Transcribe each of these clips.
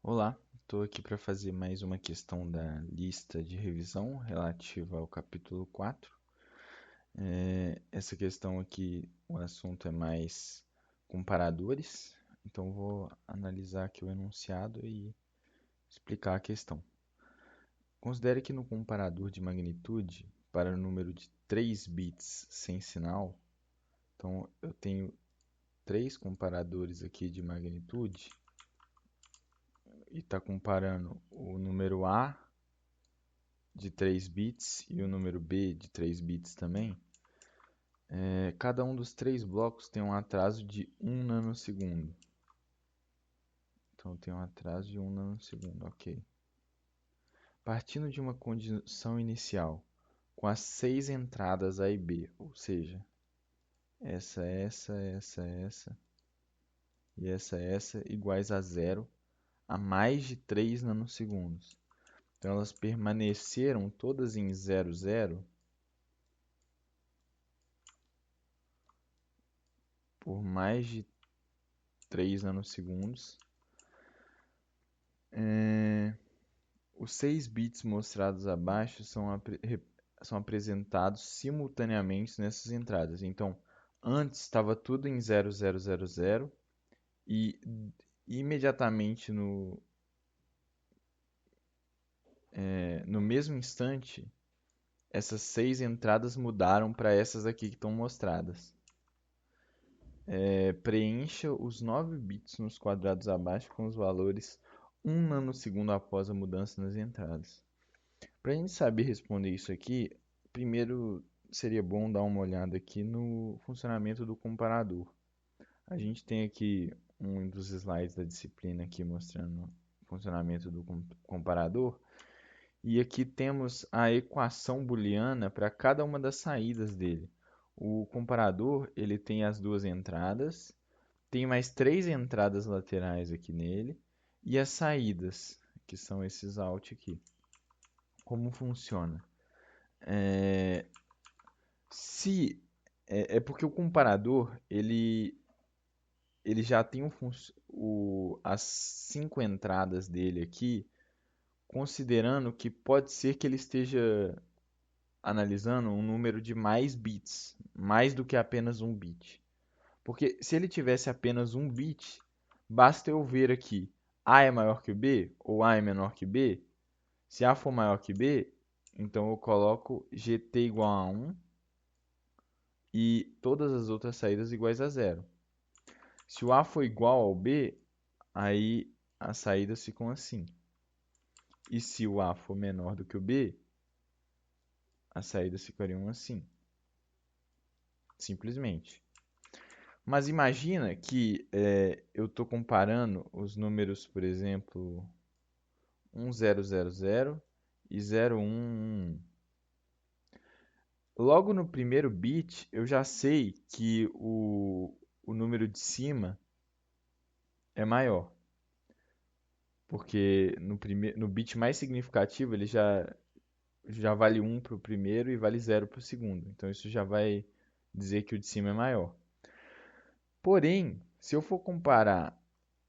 Olá, estou aqui para fazer mais uma questão da lista de revisão relativa ao capítulo 4. Essa questão aqui, o assunto é mais comparadores, então vou analisar aqui o enunciado e explicar a questão. Considere que no comparador de magnitude, para o número de 3 bits sem sinal, então eu tenho três comparadores aqui de magnitude e está comparando o número A de 3 bits e o número B de 3 bits também, cada um dos três blocos tem um atraso de 1 nanosegundo. Então tem um atraso de 1 nanosegundo, ok. Partindo de uma condição inicial, com as 6 entradas A e B, ou seja, essa e essa iguais a zero a mais de 3 nanosegundos. Então elas permaneceram todas em 0, 0 por mais de 3 nanosegundos. Os 6 bits mostrados abaixo são apresentados simultaneamente nessas entradas. Então, antes estava tudo em 0000 e imediatamente no mesmo instante, essas 6 entradas mudaram para essas aqui que estão mostradas. Preencha os 9 bits nos quadrados abaixo com os valores 1 nanosegundo após a mudança nas entradas. Para a gente saber responder isso aqui, primeiro seria bom dar uma olhada aqui no funcionamento do comparador. A gente tem aqui um dos slides da disciplina aqui mostrando o funcionamento do comparador. E aqui temos a equação booleana para cada uma das saídas dele. O comparador ele tem as duas entradas, tem mais três entradas laterais aqui nele, e as saídas, que são esses out aqui. Como funciona? Se é porque o comparador ele já tem as cinco entradas dele aqui, considerando que pode ser que ele esteja analisando um número de mais bits, mais do que apenas um bit. Porque se ele tivesse apenas um bit, basta eu ver aqui A é maior que B ou A é menor que B. Se A for maior que B, então eu coloco GT igual a 1 e todas as outras saídas iguais a zero. Se o A for igual ao B, aí as saídas ficam assim. E se o A for menor do que o B, as saídas ficariam assim. Simplesmente. Mas imagina que eu estou comparando os números, por exemplo, 1000 e 0111. Logo no primeiro bit, eu já sei que o número de cima é maior. Porque no bit mais significativo, ele já vale 1 para o primeiro e vale 0 para o segundo. Então isso já vai dizer que o de cima é maior. Porém, se eu for comparar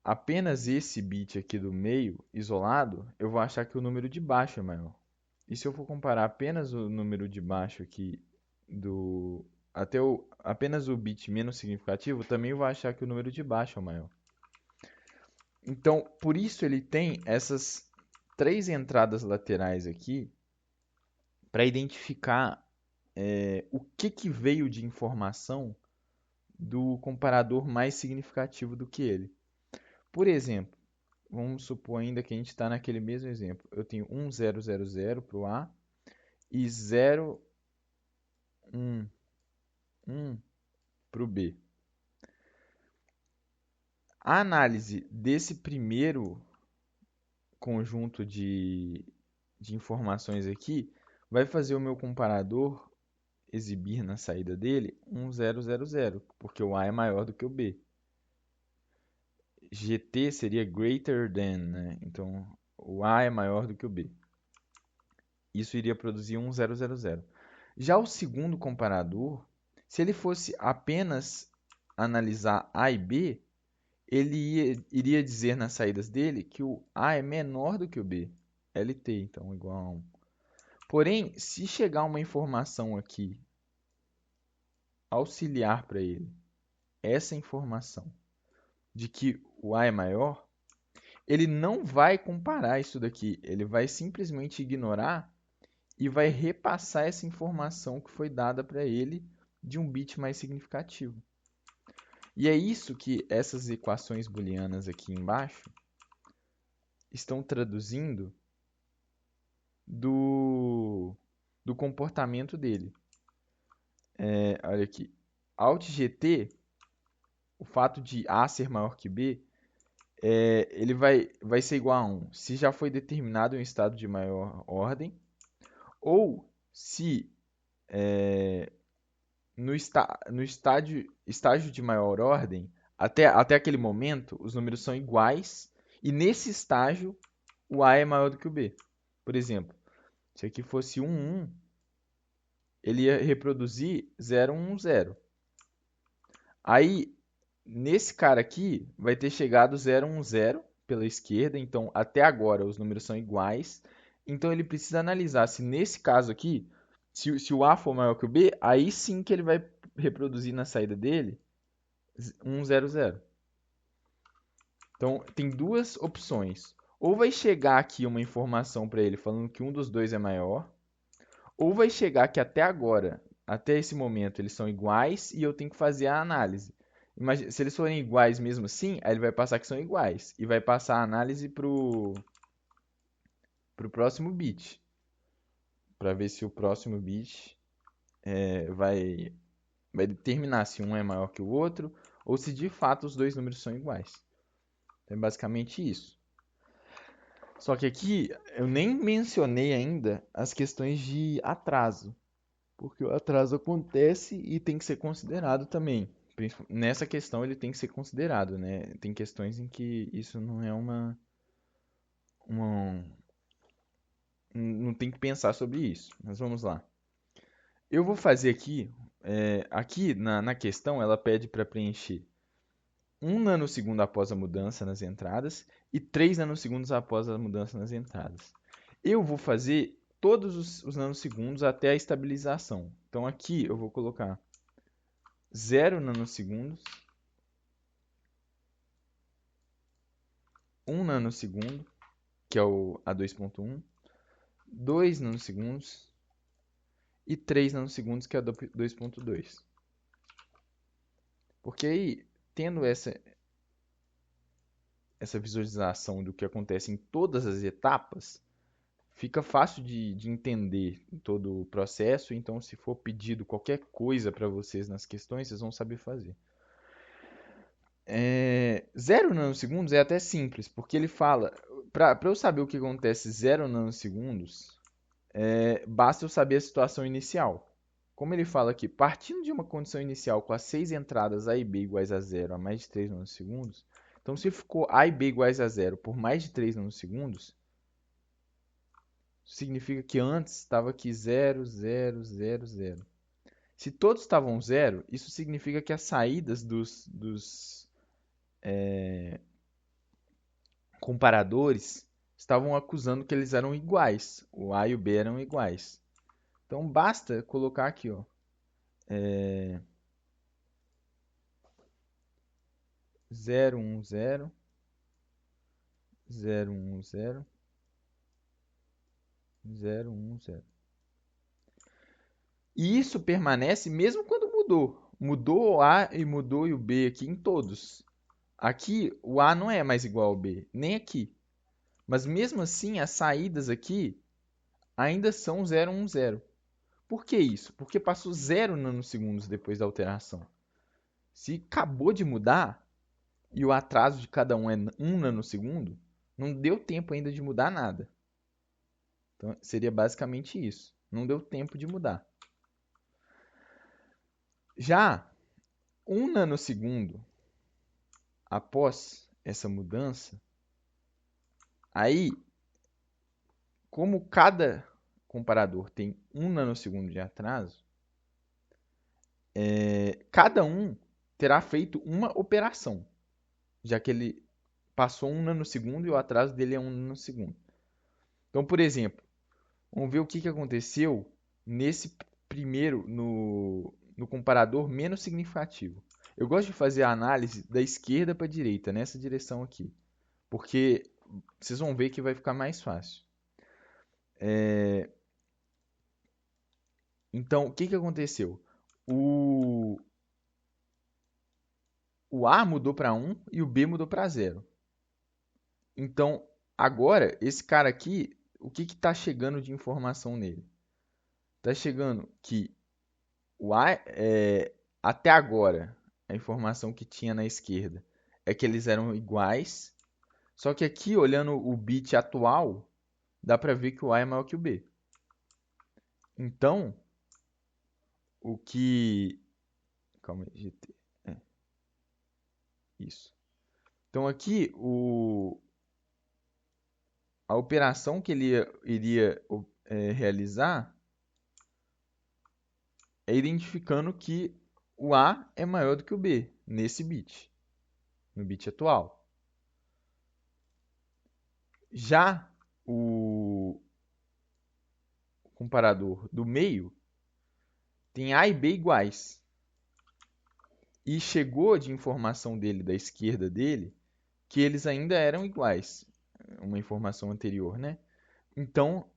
apenas esse bit aqui do meio, isolado, eu vou achar que o número de baixo é maior. E se eu for comparar apenas o número de baixo aqui apenas o bit menos significativo, também eu vou achar que o número de baixo é o maior. Então, por isso ele tem essas três entradas laterais aqui para identificar o que veio de informação do comparador mais significativo do que ele. Por exemplo, vamos supor ainda que a gente está naquele mesmo exemplo. Eu tenho 1000 para o A e 011 para o B. A análise desse primeiro conjunto de informações aqui vai fazer o meu comparador exibir na saída dele 1000, porque o A é maior do que o B. GT seria greater than, né? Então o A é maior do que o B. Isso iria produzir 1000. Já o segundo comparador, se ele fosse apenas analisar A e B, iria dizer nas saídas dele que o A é menor do que o B. LT, então, igual a 1. Porém, se chegar uma informação aqui auxiliar para ele, essa informação de que o A é maior, ele não vai comparar isso daqui. Ele vai simplesmente ignorar e vai repassar essa informação que foi dada para ele de um bit mais significativo. E é isso que essas equações booleanas aqui embaixo estão traduzindo do comportamento dele. Olha aqui. Alt-GT, o fato de A ser maior que B, ele vai ser igual a 1 se já foi determinado um estado de maior ordem, ou se no estágio de maior ordem, até aquele momento, os números são iguais, e nesse estágio, o A é maior do que o B. Por exemplo, se aqui fosse 1, 1, ele ia reproduzir 0, 1, 0. Aí, nesse cara aqui, vai ter chegado 0, 1, 0 pela esquerda, então até agora os números são iguais. Então ele precisa analisar se nesse caso aqui, se o A for maior que o B, aí sim que ele vai reproduzir na saída dele 1, 0, 0. Então tem duas opções. Ou vai chegar aqui uma informação para ele falando que um dos dois é maior, ou vai chegar que até agora, até esse momento, eles são iguais e eu tenho que fazer a análise. Imagina, se eles forem iguais mesmo assim, aí ele vai passar que são iguais e vai passar a análise pro próximo bit, para ver se o próximo bit vai determinar se um é maior que o outro ou se de fato os dois números são iguais. Então é basicamente isso. Só que aqui eu nem mencionei ainda as questões de atraso, porque o atraso acontece e tem que ser considerado também. Nessa questão ele tem que ser considerado, né? Tem questões em que isso não é uma não tem que pensar sobre isso. Mas vamos lá. Eu vou fazer aqui, aqui na questão ela pede para preencher 1 nanosegundo após a mudança nas entradas e 3 nanosegundos após a mudança nas entradas. Eu vou fazer todos os nanosegundos até a estabilização. Então aqui eu vou colocar 0 nanosegundos, 1 nanosegundo, que é a 2.1, 2 nanosegundos e 3 nanosegundos, que é a 2.2. Porque aí, tendo essa visualização do que acontece em todas as etapas, fica fácil de entender todo o processo. Então, se for pedido qualquer coisa para vocês nas questões, vocês vão saber fazer. 0 nanosegundos é até simples, porque ele fala, para eu saber o que acontece 0 nanosegundos, basta eu saber a situação inicial. Como ele fala aqui, partindo de uma condição inicial com as 6 entradas A e B iguais a 0 a mais de 3 nanosegundos, então se ficou A e B iguais a 0 por mais de 3 nanosegundos, significa que antes estava aqui 0, 0, 0, 0. Se todos estavam 0, isso significa que as saídas dos comparadores estavam acusando que eles eram iguais. O A e o B eram iguais. Então basta colocar aqui, ó, 0, 1, 0, 0, 1, 0, 0, 1, 0. E isso permanece mesmo quando mudou. Mudou o A e mudou o B aqui em todos. Aqui o A não é mais igual ao B, nem aqui. Mas mesmo assim, as saídas aqui ainda são 0, 1, 0. Por que isso? Porque passou 0 nanosegundos depois da alteração. Se acabou de mudar e o atraso de cada um é 1 nanosegundo, não deu tempo ainda de mudar nada. Então, seria basicamente isso. Não deu tempo de mudar. Já 1 nanosegundo após essa mudança, aí, como cada comparador tem 1 nanosegundo de atraso, cada um terá feito uma operação. já que ele passou 1 nanosegundo e o atraso dele é 1 nanosegundo. Então, por exemplo, vamos ver o que aconteceu nesse primeiro, no comparador menos significativo. Eu gosto de fazer a análise da esquerda para a direita, nessa direção aqui, porque vocês vão ver que vai ficar mais fácil. Então, o que aconteceu? O, o A mudou para 1 e o B mudou para 0. Então, agora, esse cara aqui, o que está chegando de informação nele? Está chegando que o A, até agora, a informação que tinha na esquerda é que eles eram iguais, só que aqui, olhando o bit atual, dá para ver que o A é maior que o B. Então, o que... Calma aí, GT. Isso. Então, aqui, a operação que ele iria realizar é identificando que o A é maior do que o B nesse bit, no bit atual. Já o comparador do meio tem A e B iguais. E chegou de informação dele, da esquerda dele, que eles ainda eram iguais. Uma informação anterior, né? Então,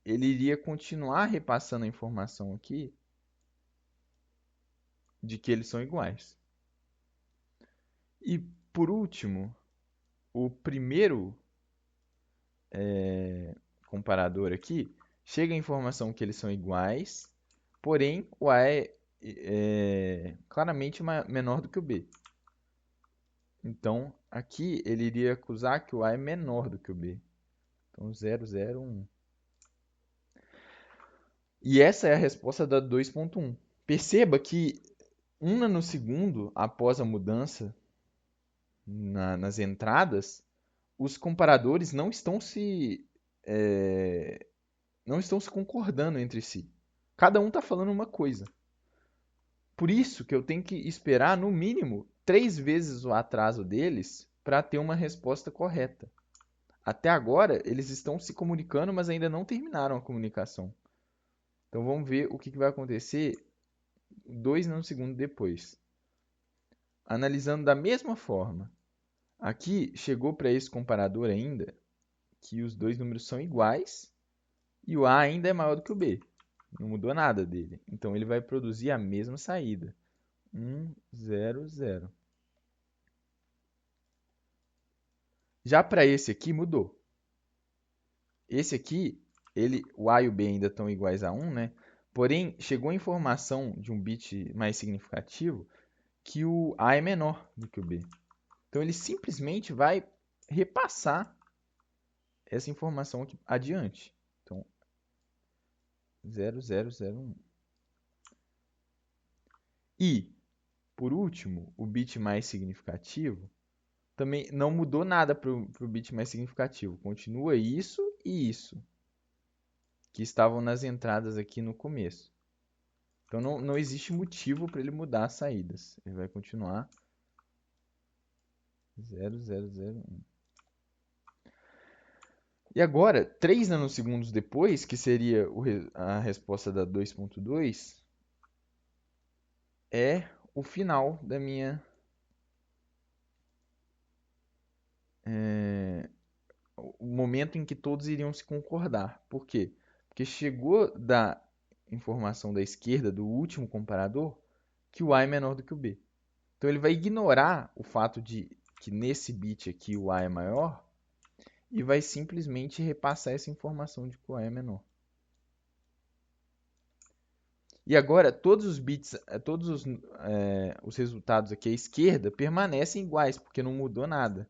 ele iria continuar repassando a informação aqui de que eles são iguais. E, por último, o primeiro comparador aqui, chega a informação que eles são iguais, porém o A é claramente menor do que o B. Então, aqui ele iria acusar que o A é menor do que o B. Então, 0, 0, 1. E essa é a resposta da 2.1. Perceba que 1 nanosegundo após a mudança nas entradas, os comparadores não estão se concordando entre si. Cada um está falando uma coisa. Por isso que eu tenho que esperar, no mínimo, 3 vezes o atraso deles para ter uma resposta correta. Até agora, eles estão se comunicando, mas ainda não terminaram a comunicação. Então vamos ver o que vai acontecer 2 nanosegundos depois. Analisando da mesma forma. Aqui chegou para esse comparador ainda que os dois números são iguais e o A ainda é maior do que o B. Não mudou nada dele. Então ele vai produzir a mesma saída. 1, 0, 0. Já para esse aqui mudou. Esse aqui, o A e o B ainda estão iguais a 1, né? Porém, chegou a informação de um bit mais significativo que o A é menor do que o B. Então ele simplesmente vai repassar essa informação aqui adiante. Então, 0, 0, 0, 1. E, por último, o bit mais significativo também não mudou nada para o bit mais significativo. Continua isso e isso, que estavam nas entradas aqui no começo. Então não existe motivo para ele mudar as saídas. Ele vai continuar 0, 0, 0, 1. E agora, 3 nanosegundos depois, que seria a resposta da 2.2, é o final da minha... o momento em que todos iriam se concordar. Por quê? Porque chegou da informação da esquerda, do último comparador, que o A é menor do que o B. Então ele vai ignorar o fato de que nesse bit aqui o A é maior e vai simplesmente repassar essa informação de que o A é menor. E agora todos os bits, os resultados aqui à esquerda permanecem iguais, porque não mudou nada.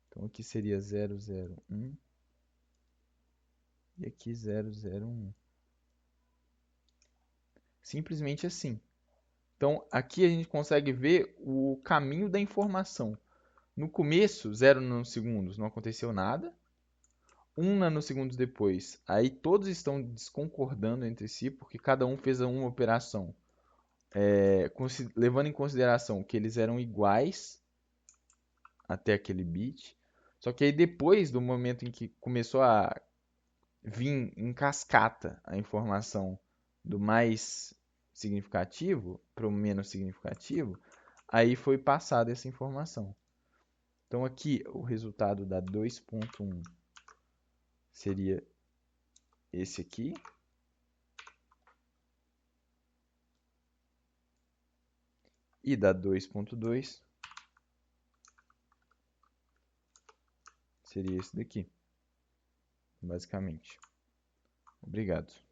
Então aqui seria 0, 0, 1. E aqui 0, 0, 1. Simplesmente assim. Então, aqui a gente consegue ver o caminho da informação. No começo, 0 nanosegundos, não aconteceu nada. 1 nanosegundos depois, aí todos estão desconcordando entre si, porque cada um fez uma operação, levando em consideração que eles eram iguais até aquele bit. Só que aí depois do momento em que começou a vir em cascata a informação do mais significativo para o menos significativo, aí foi passada essa informação. Então aqui o resultado da 2.1 seria esse aqui. E da 2.2 seria esse daqui, basicamente. Obrigado.